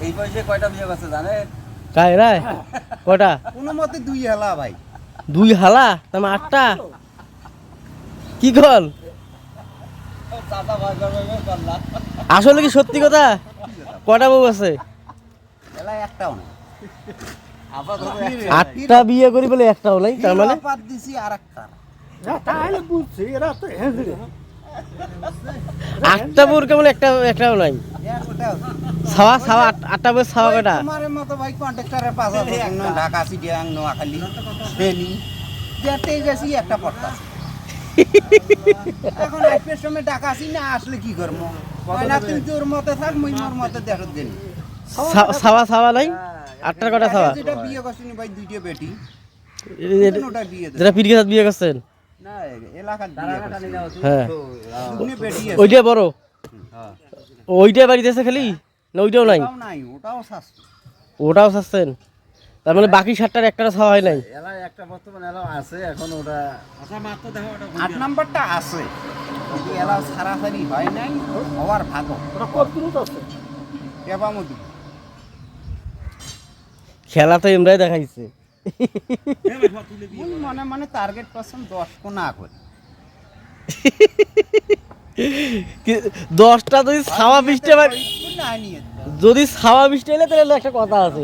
এই বয়সে কয়টা বিয়ে করছে জানেন? কাই রায় কটা? কোনো মতে 2 হেলা ভাই। 2 হালা তার 8টা কি কল? চাচা ভাই করলা। আসলে কি সত্যি কথা? কটা বউ আছে? হেলা একটাও না। আবার 8টা বিয়ে করি বলে একটাও নাই, তার মানে পাত দিছি আরেকটা। তাহলে বুঝছি এরা তো হেঁচড়ে 8টা বউর কেমন একটাও নাই? ওটাও ছাওয়া 8টা বউ ছাওয়া কটা? তোমার মতো ভাই কন্ট্রাক্টরের পাশা ঢাকা সিটিয়াং নোয়াখালী ফেনী যেতে গেছি একটা পড়তা। এখন আইপিএস সময় ঢাকা আসি না আসলে কি করবো? না তুই তোর মতে থাক মুই মোর মতে দেখত দিন। ছাওয়া নাই? 8টার কটা ছাওয়া? যেটা বিয়ে করছিনি ভাই 2টা বেটি। ওটা বিয়ে যেটা পিরিকে সাথে বিয়ে করছেন? না এলাকার বিয়ে হ্যাঁ দুনে বেটি আছে। ওইটা বড়, হ্যাঁ ওইটা বাড়িতে আছে খালি না ওইটাও নাই? ওটাও নাই, ওটাও শাস্তি। ওটাও চাচ্ছেন, তার মানে বাকি 7টার একটা ছাওয়া হয় নাই? এলা একটা বর্তমান এলা আছে এখন ওটা আচ্ছা মাত্র দেখো ওটা 8 নাম্বারটা আছে কিন্তু এলা সারাসারি হয় নাই হওয়ার ভাগো ওরা কত দূর আছে কেবামতি খেলা তো এমরাই দেখাইছে। মনে মনে টার্গেট পারছেন 10 কো না করে 10টা যদি ছাওয়া 20টা না নিয়ে যদি ছাওয়া 20টা এলে তাহলে একটা কথা আছে।